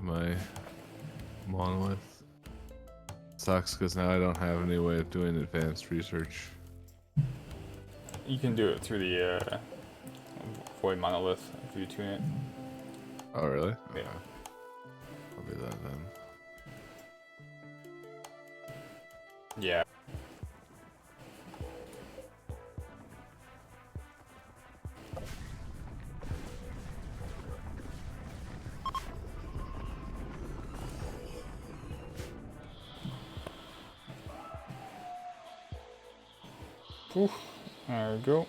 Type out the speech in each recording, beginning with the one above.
my monolith. Sucks because now I don't have any way of doing advanced research. You can do it through the void monolith if you tune it. Oh, really? Yeah. Okay. I'll do that then. Yeah. Oof. There we go.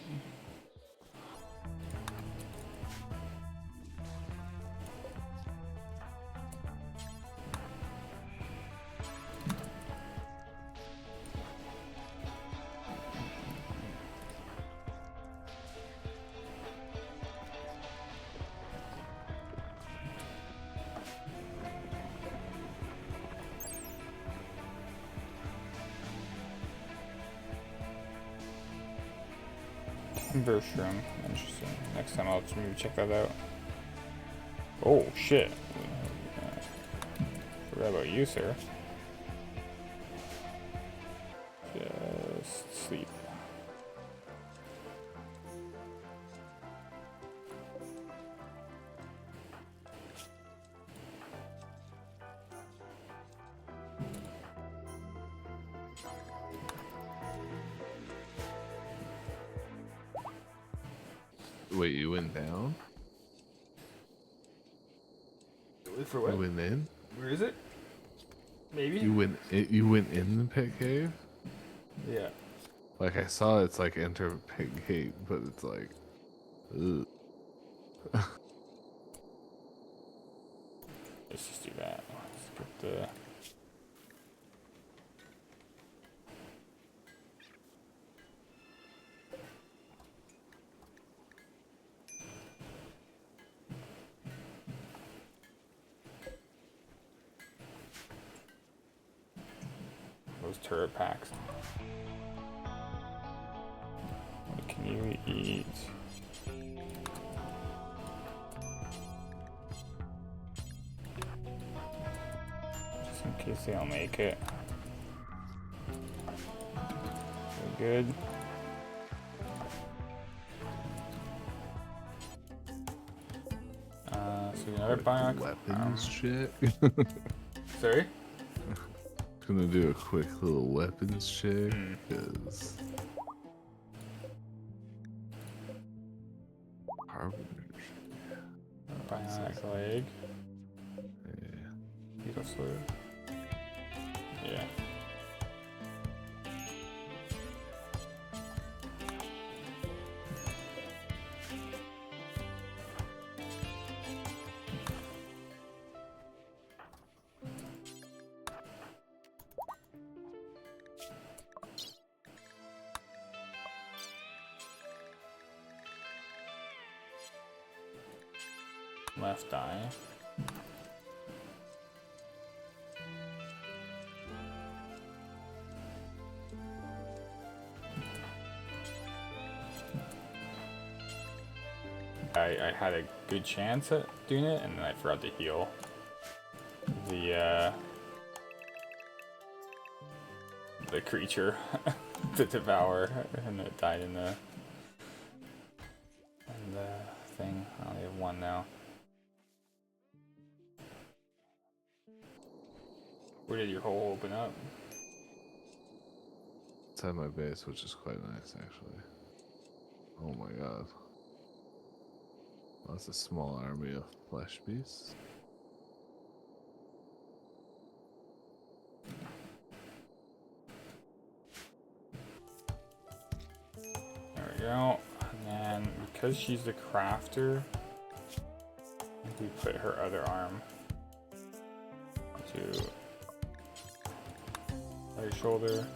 Converse room. Interesting. Next time I'll just maybe check that out. Oh shit. Forgot about you, sir. Just sleep. Wait, you went down? For what? You went in? Where is it? Maybe? You went in the pit cave? Yeah. Like I saw it's like enter pit gate, but it's like ugh. Let's just do that. Let's get the... those turret packs. What can you eat? Just in case they don't make it. We're good. So another bionic Weapons check. Sorry? Gonna do a quick little weapons check because Bionic leg. Yeah. Beetle slur. Yeah. Left eye. I had a good chance at doing it, and then I forgot to heal the creature to devour, and it died in the thing. I only have one now. Where did your hole open up? It's at my base, which is quite nice actually. Oh my god. That's a small army of flesh beasts. There we go. And then, because she's the crafter, I think we put her other arm to right shoulder.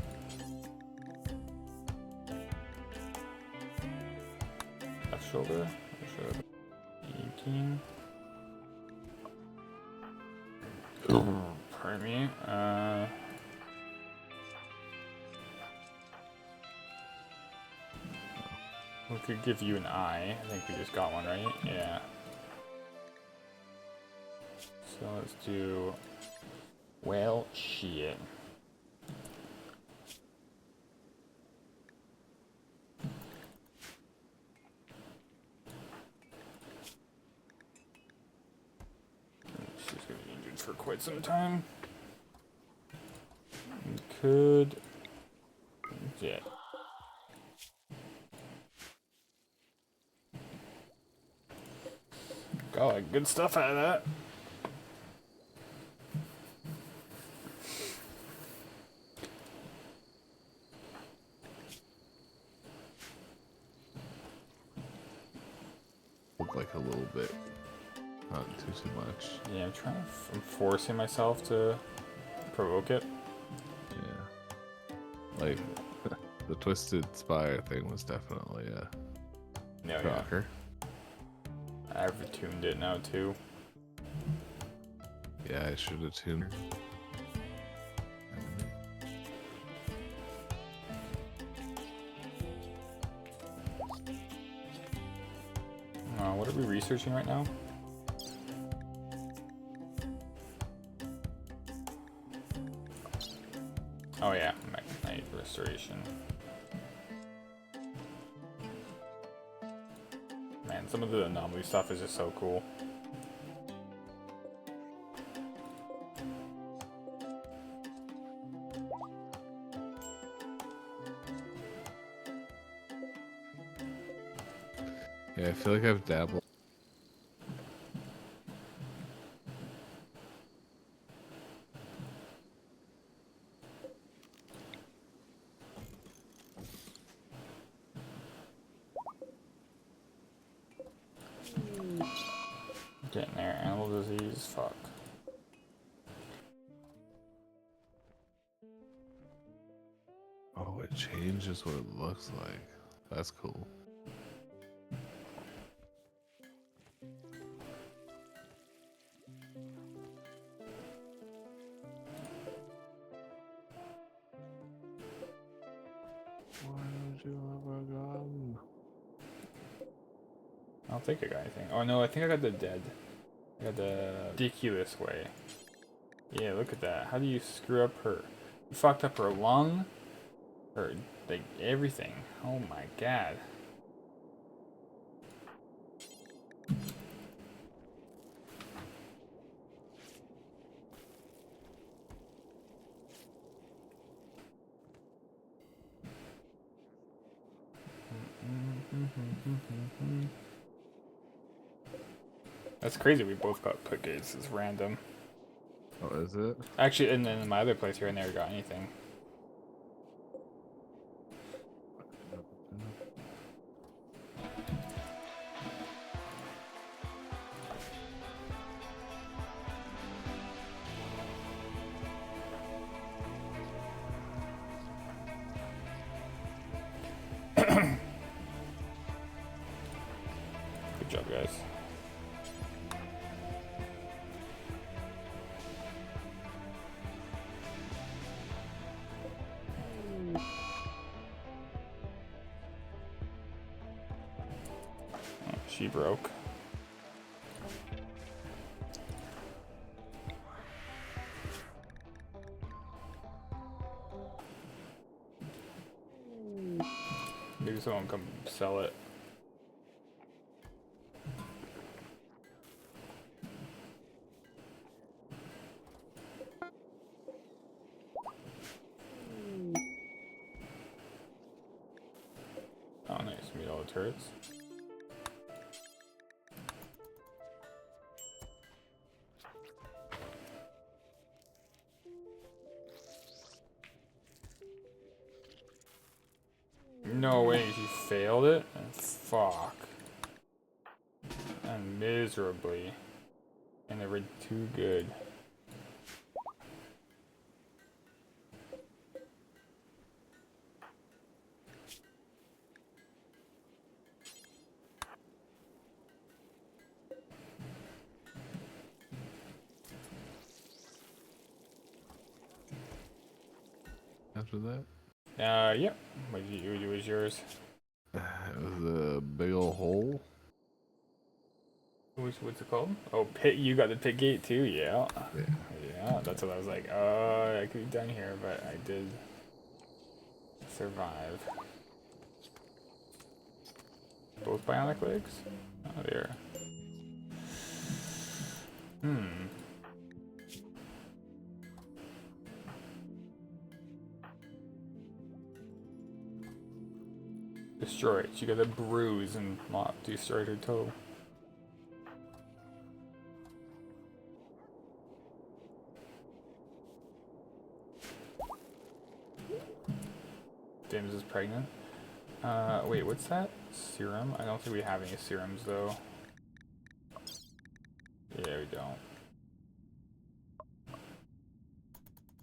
Left shoulder. Left shoulder. 18. Pardon me. We could give you an eye. I think we just got one, right? Yeah. So let's do, well, shit. She's gonna be injured for quite some time. We could, yeah. Got like good stuff out of that. Like a little bit, not too much. Yeah, I'm forcing myself to provoke it. Yeah, like the Twisted Spire thing was definitely a No, rocker. Yeah. I've tuned it now too. Yeah, I should have tuned her. What are we researching right now? Oh yeah, Mechanite restoration. Man, some of the anomaly stuff is just so cool. Yeah, I feel like I've dabbled. Getting there, animal disease, fuck. Oh, it changes what it looks like. That's cool. Why don't you have a gun? I don't think I got anything. Oh no, I think I got the dead. I got the ridiculous way. Yeah, look at that. How do you screw up her? You fucked up her lung? Her, like, everything. Oh my god. That's crazy, we both got put gates. It's random. Oh, is it? Actually, and then in my other place here, I never got anything. Good job, guys. Oh, she broke. Maybe someone come sell it. Oh, nice. Meet all the turrets. No way, she failed it? Fuck. And miserably. And they were too good. After that? Yep. What was yours? It was a big old hole. What's it called? Oh, pit. You got the pit gate too. Yeah. Yeah. Yeah. That's what I was like. Oh, I could be done here, but I did survive. Both bionic legs? Oh dear. Destroy it. She got a bruise and destroyed her toe. James is pregnant. Wait, what's that? Serum? I don't think we have any serums though. Yeah, we don't.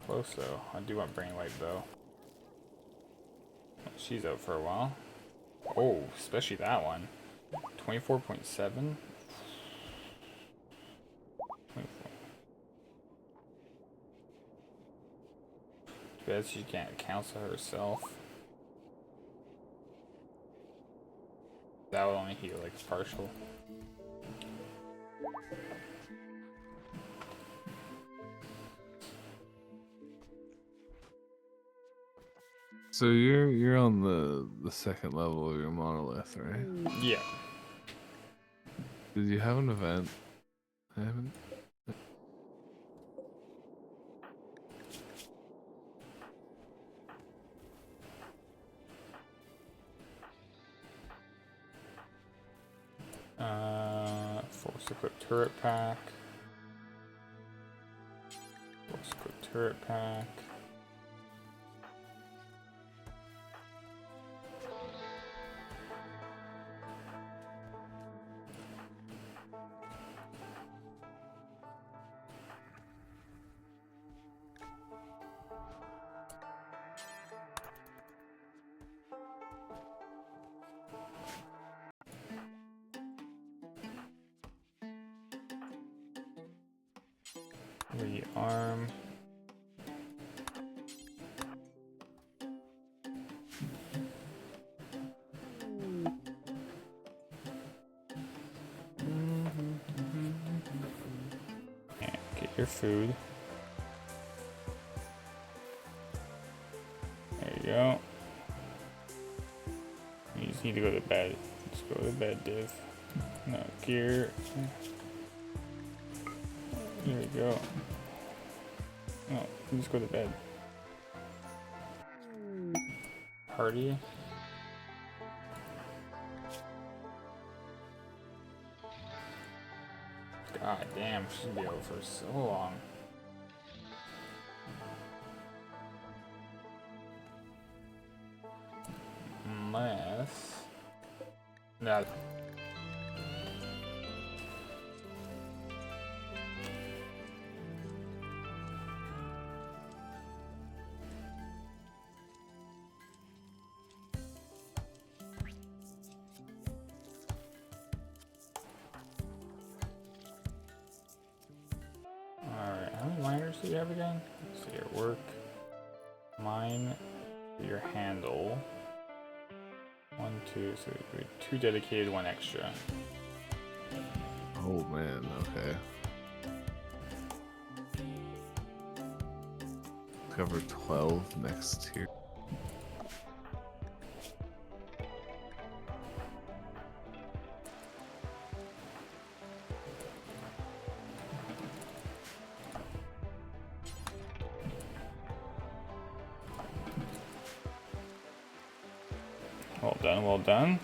Close though. I do want brain wipe though. She's out for a while. Oh, especially that one. 24.7. Bet she can't counsel herself. That would only heal like partial. So you're on the second level of your monolith, right? Yeah. Did you have an event? I haven't. Force equip turret pack. Force equip turret pack. Rearm. And get your food. There you go. You just need to go to bed. Just go to bed, Div. No gear. There we go. No, you just go to bed. Party. God damn, she's gonna be out for so long. Unless... No. How many miners do you have again? Let's see your work. Mine, your handle. 1, 2, so 2 dedicated, 1 extra. Oh man, okay. Cover 12 next tier. Well done, well done.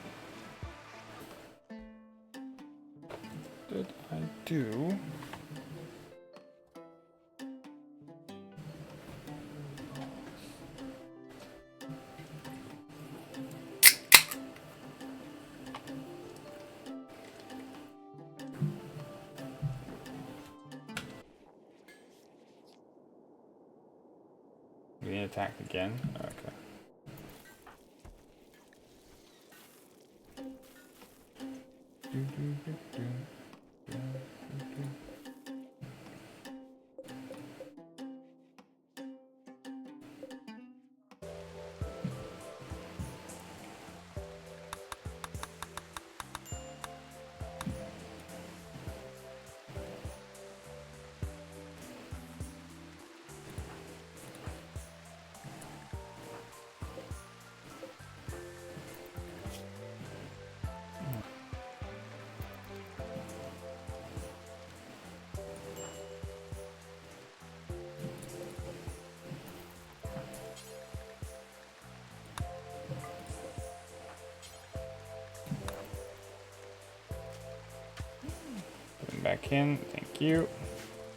Did I do? We need to attack again? Okay. Kin, thank you.